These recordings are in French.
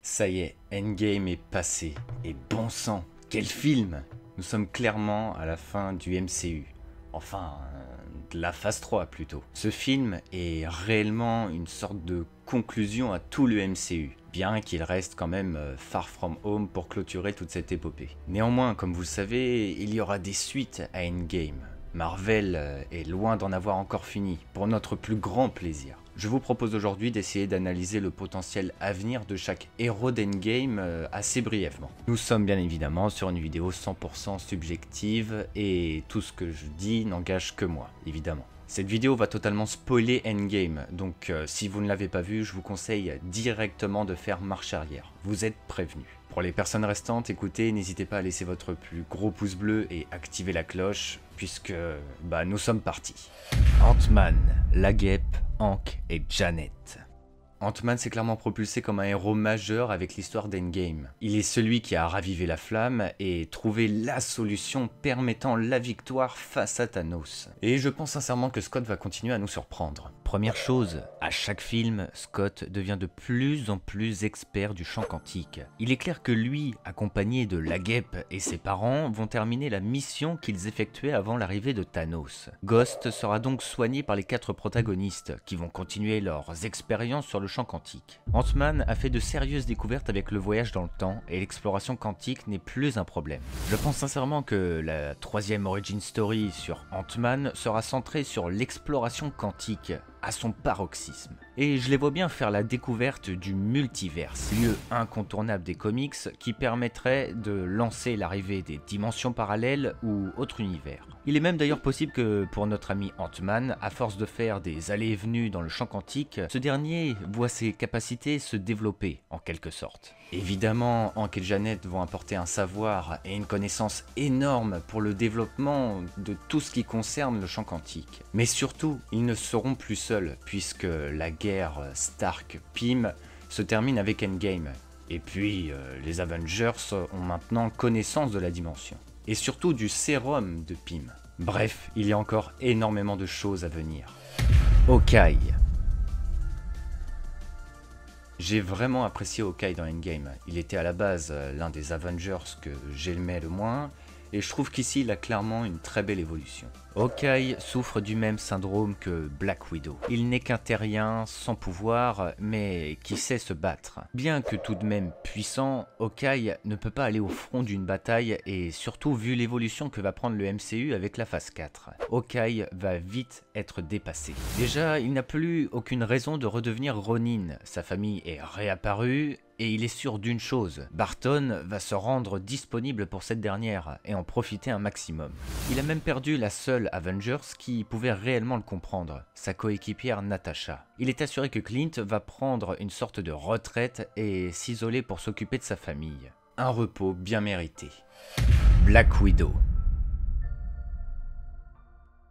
Ça y est, Endgame est passé. Et bon sang, quel film! Nous sommes clairement à la fin du MCU. Enfin, de la phase 3 plutôt. Ce film est réellement une sorte de conclusion à tout le MCU, bien qu'il reste quand même Far From Home pour clôturer toute cette épopée. Néanmoins, comme vous le savez, il y aura des suites à Endgame. Marvel est loin d'en avoir encore fini, pour notre plus grand plaisir. Je vous propose aujourd'hui d'essayer d'analyser le potentiel à venir de chaque héros d'Endgame assez brièvement. Nous sommes bien évidemment sur une vidéo 100% subjective et tout ce que je dis n'engage que moi, évidemment. Cette vidéo va totalement spoiler Endgame, donc si vous ne l'avez pas vu, je vous conseille directement de faire marche arrière. Vous êtes prévenus. Pour les personnes restantes, écoutez, n'hésitez pas à laisser votre plus gros pouce bleu et activer la cloche, puisque nous sommes partis. Ant-Man, la guêpe, Hank et Janet. Ant-Man s'est clairement propulsé comme un héros majeur avec l'histoire d'Endgame. Il est celui qui a ravivé la flamme et trouvé la solution permettant la victoire face à Thanos. Et je pense sincèrement que Scott va continuer à nous surprendre. Première chose, à chaque film, Scott devient de plus en plus expert du champ quantique. Il est clair que lui, accompagné de la guêpe et ses parents, vont terminer la mission qu'ils effectuaient avant l'arrivée de Thanos. Ghost sera donc soigné par les 4 protagonistes, qui vont continuer leurs expériences sur le champ quantique. Ant-Man a fait de sérieuses découvertes avec le voyage dans le temps, et l'exploration quantique n'est plus un problème. Je pense sincèrement que la 3e origin story sur Ant-Man sera centrée sur l'exploration quantique, à son paroxysme. Et je les vois bien faire la découverte du multiverse, lieu incontournable des comics qui permettrait de lancer l'arrivée des dimensions parallèles ou autres univers. Il est même d'ailleurs possible que pour notre ami Ant-Man, à force de faire des allées et venues dans le champ quantique, ce dernier voit ses capacités se développer en quelque sorte. Évidemment, Hank et Janet vont apporter un savoir et une connaissance énorme pour le développement de tout ce qui concerne le champ quantique. Mais surtout, ils ne seront plus seuls, puisque la guerre Stark-Pym se termine avec Endgame. Et puis, les Avengers ont maintenant connaissance de la dimension. Et surtout du sérum de Pym. Bref, il y a encore énormément de choses à venir. Hawkeye. J'ai vraiment apprécié Hawkeye dans Endgame. Il était à la base l'un des Avengers que j'aimais le moins, et je trouve qu'ici il a clairement une très belle évolution. Hawkeye souffre du même syndrome que Black Widow. Il n'est qu'un terrien sans pouvoir, mais qui sait se battre. Bien que tout de même puissant, Hawkeye ne peut pas aller au front d'une bataille, et surtout vu l'évolution que va prendre le MCU avec la phase 4. Hawkeye va vite être dépassé. Déjà, il n'a plus aucune raison de redevenir Ronin. Sa famille est réapparue, et il est sûr d'une chose, Barton va se rendre disponible pour cette dernière et en profiter un maximum. Il a même perdu la seule Avengers qui pouvait réellement le comprendre, sa coéquipière Natasha. Il est assuré que Clint va prendre une sorte de retraite et s'isoler pour s'occuper de sa famille. Un repos bien mérité. Black Widow.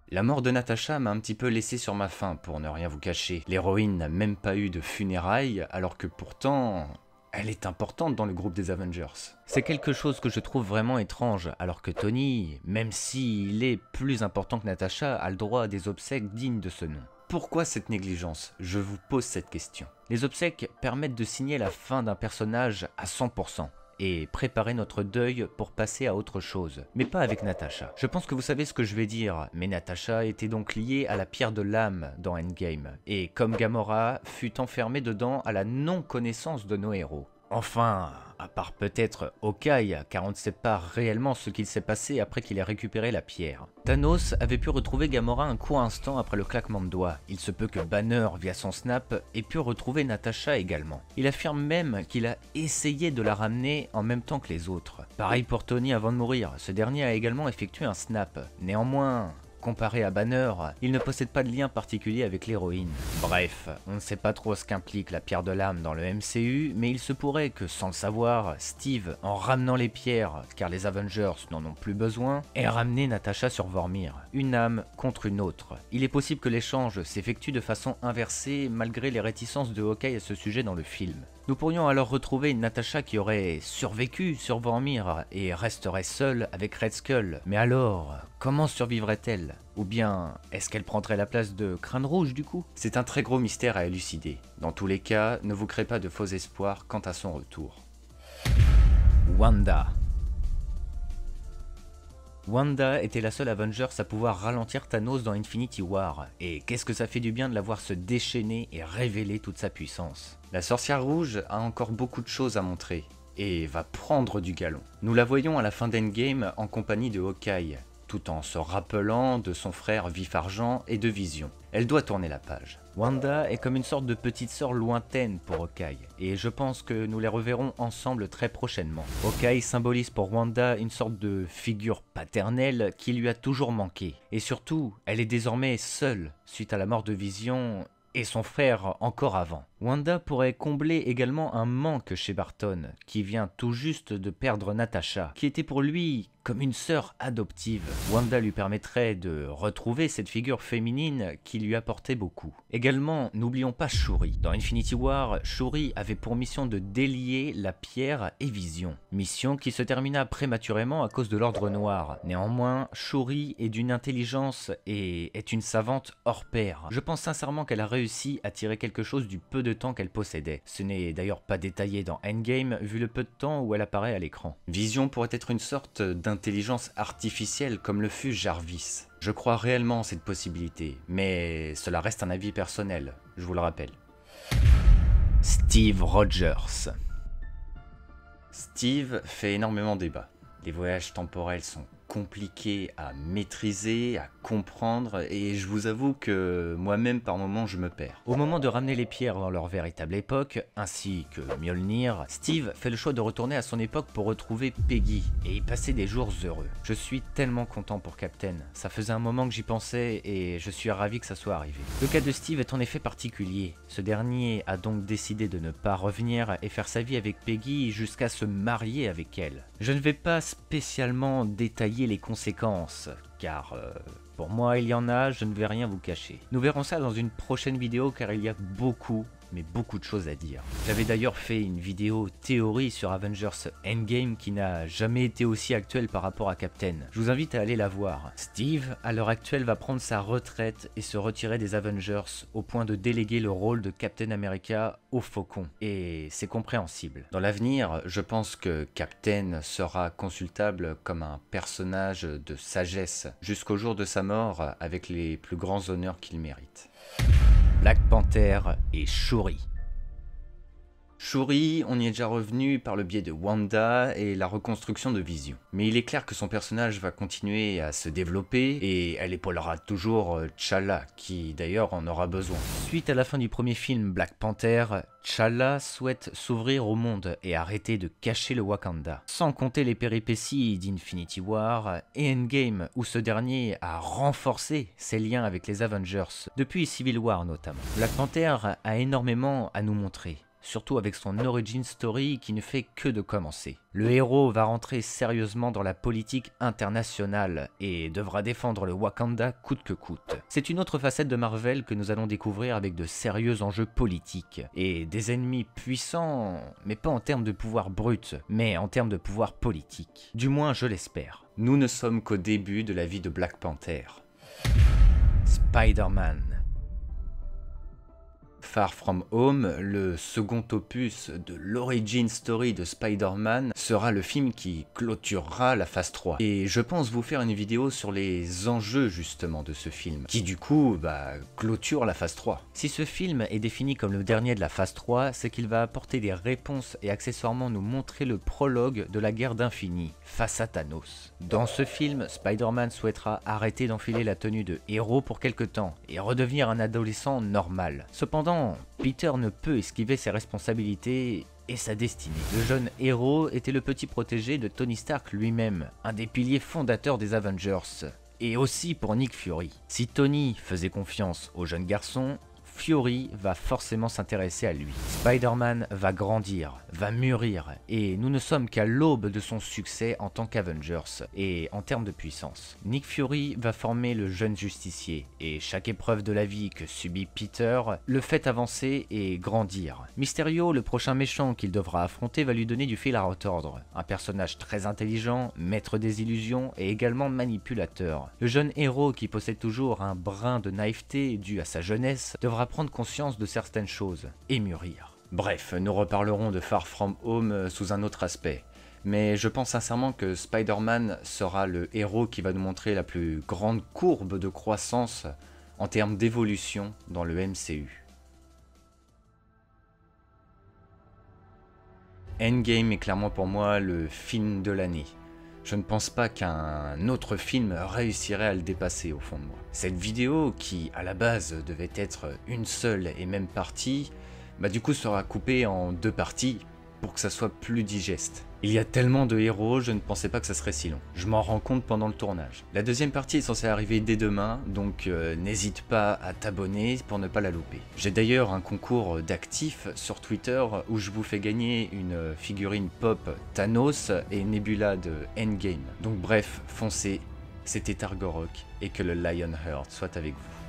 La mort de Natasha m'a un petit peu laissé sur ma faim pour ne rien vous cacher. L'héroïne n'a même pas eu de funérailles alors que pourtant elle est importante dans le groupe des Avengers. C'est quelque chose que je trouve vraiment étrange, alors que Tony, même s'il est plus important que Natasha, a le droit à des obsèques dignes de ce nom. Pourquoi cette négligence? Je vous pose cette question. Les obsèques permettent de signer la fin d'un personnage à 100%. Et préparer notre deuil pour passer à autre chose, mais pas avec Natasha. Je pense que vous savez ce que je vais dire, mais Natasha était donc liée à la pierre de l'âme dans Endgame, et comme Gamora fut enfermée dedans à la non-connaissance de nos héros. Enfin, à part peut-être Hawkeye, car on ne sait pas réellement ce qu'il s'est passé après qu'il ait récupéré la pierre. Thanos avait pu retrouver Gamora un court instant après le claquement de doigts. Il se peut que Banner, via son snap, ait pu retrouver Natasha également. Il affirme même qu'il a essayé de la ramener en même temps que les autres. Pareil pour Tony avant de mourir, ce dernier a également effectué un snap. Néanmoins, comparé à Banner, il ne possède pas de lien particulier avec l'héroïne. Bref, on ne sait pas trop ce qu'implique la pierre de l'âme dans le MCU, mais il se pourrait que, sans le savoir, Steve, en ramenant les pierres, car les Avengers n'en ont plus besoin, ait ramené Natasha sur Vormir, une âme contre une autre. Il est possible que l'échange s'effectue de façon inversée, malgré les réticences de Hawkeye à ce sujet dans le film. Nous pourrions alors retrouver une Natasha qui aurait survécu sur Vormir et resterait seule avec Red Skull. Mais alors, comment survivrait-elle? Ou bien, est-ce qu'elle prendrait la place de Crâne Rouge du coup? C'est un très gros mystère à élucider. Dans tous les cas, ne vous créez pas de faux espoirs quant à son retour. Wanda. Wanda était la seule Avengers à pouvoir ralentir Thanos dans Infinity War, et qu'est-ce que ça fait du bien de la voir se déchaîner et révéler toute sa puissance. La sorcière rouge a encore beaucoup de choses à montrer, et va prendre du galon. Nous la voyons à la fin d'Endgame en compagnie de Hawkeye, tout en se rappelant de son frère Vif Argent et de Vision. Elle doit tourner la page. Wanda est comme une sorte de petite sœur lointaine pour Hawkeye, et je pense que nous les reverrons ensemble très prochainement. Hawkeye symbolise pour Wanda une sorte de figure paternelle qui lui a toujours manqué, et surtout, elle est désormais seule suite à la mort de Vision et son frère encore avant. Wanda pourrait combler également un manque chez Barton, qui vient tout juste de perdre Natasha, qui était pour lui comme une sœur adoptive. Wanda lui permettrait de retrouver cette figure féminine qui lui apportait beaucoup. Également, n'oublions pas Shuri. Dans Infinity War, Shuri avait pour mission de délier la pierre et Vision. Mission qui se termina prématurément à cause de l'Ordre Noir. Néanmoins, Shuri est d'une intelligence et est une savante hors pair. Je pense sincèrement qu'elle a réussi à tirer quelque chose du peu de temps qu'elle possédait. Ce n'est d'ailleurs pas détaillé dans Endgame vu le peu de temps où elle apparaît à l'écran. Vision pourrait être une sorte d'intelligence artificielle comme le fut Jarvis. Je crois réellement en cette possibilité, mais cela reste un avis personnel, je vous le rappelle. Steve Rogers. Steve fait énormément débat. Les voyages temporels sont compliqués à maîtriser, à comprendre, et je vous avoue que moi-même par moments je me perds. Au moment de ramener les pierres dans leur véritable époque, ainsi que Mjolnir, Steve fait le choix de retourner à son époque pour retrouver Peggy et y passer des jours heureux. Je suis tellement content pour Captain, ça faisait un moment que j'y pensais et je suis ravi que ça soit arrivé. Le cas de Steve est en effet particulier, ce dernier a donc décidé de ne pas revenir et faire sa vie avec Peggy jusqu'à se marier avec elle. Je ne vais pas spécialement détailler les conséquences, car pour moi il y en a, je ne vais rien vous cacher. Nous verrons ça dans une prochaine vidéo car il y a beaucoup de choses à dire. J'avais d'ailleurs fait une vidéo théorie sur Avengers Endgame qui n'a jamais été aussi actuelle par rapport à Captain. Je vous invite à aller la voir. Steve, à l'heure actuelle, va prendre sa retraite et se retirer des Avengers au point de déléguer le rôle de Captain America au Faucon. Et c'est compréhensible. Dans l'avenir, je pense que Captain sera consultable comme un personnage de sagesse jusqu'au jour de sa mort avec les plus grands honneurs qu'il mérite. Black Panther et Shuri. Shuri, on y est déjà revenu par le biais de Wanda et la reconstruction de Vision. Mais il est clair que son personnage va continuer à se développer et elle épaulera toujours T'Challa, qui d'ailleurs en aura besoin. Suite à la fin du premier film Black Panther, T'Challa souhaite s'ouvrir au monde et arrêter de cacher le Wakanda. Sans compter les péripéties d'Infinity War et Endgame, où ce dernier a renforcé ses liens avec les Avengers, depuis Civil War notamment. Black Panther a énormément à nous montrer. Surtout avec son origin story qui ne fait que de commencer. Le héros va rentrer sérieusement dans la politique internationale et devra défendre le Wakanda coûte que coûte. C'est une autre facette de Marvel que nous allons découvrir avec de sérieux enjeux politiques et des ennemis puissants, mais pas en termes de pouvoir brut, mais en termes de pouvoir politique. Du moins je l'espère. Nous ne sommes qu'au début de la vie de Black Panther. Spider-Man. Far From Home, le second opus de l'origin story de Spider-Man, sera le film qui clôturera la phase 3. Et je pense vous faire une vidéo sur les enjeux justement de ce film, qui du coup clôture la phase 3. Si ce film est défini comme le dernier de la phase 3, c'est qu'il va apporter des réponses et accessoirement nous montrer le prologue de la guerre d'infini, face à Thanos. Dans ce film, Spider-Man souhaitera arrêter d'enfiler la tenue de héros pour quelque temps, et redevenir un adolescent normal. Cependant, Peter ne peut esquiver ses responsabilités et sa destinée. Le jeune héros était le petit protégé de Tony Stark lui-même, un des piliers fondateurs des Avengers, et aussi pour Nick Fury. Si Tony faisait confiance au jeune garçon, Fury va forcément s'intéresser à lui. Spider-Man va grandir, va mûrir, et nous ne sommes qu'à l'aube de son succès en tant qu'Avengers, et en termes de puissance. Nick Fury va former le jeune justicier, et chaque épreuve de la vie que subit Peter le fait avancer et grandir. Mysterio, le prochain méchant qu'il devra affronter, va lui donner du fil à retordre. Un personnage très intelligent, maître des illusions et également manipulateur. Le jeune héros qui possède toujours un brin de naïveté dû à sa jeunesse devra prendre conscience de certaines choses et mûrir. Bref, nous reparlerons de Far From Home sous un autre aspect. Mais je pense sincèrement que Spider-Man sera le héros qui va nous montrer la plus grande courbe de croissance en termes d'évolution dans le MCU. Endgame est clairement pour moi le film de l'année. Je ne pense pas qu'un autre film réussirait à le dépasser au fond de moi. Cette vidéo, qui à la base devait être une seule et même partie, du coup sera coupée en 2 parties pour que ça soit plus digeste. Il y a tellement de héros, je ne pensais pas que ça serait si long. Je m'en rends compte pendant le tournage. La deuxième partie est censée arriver dès demain, donc n'hésite pas à t'abonner pour ne pas la louper. J'ai d'ailleurs un concours d'actifs sur Twitter où je vous fais gagner une figurine pop Thanos et Nebula de Endgame. Donc bref, foncez, c'était Targorok et que le Lionheart soit avec vous.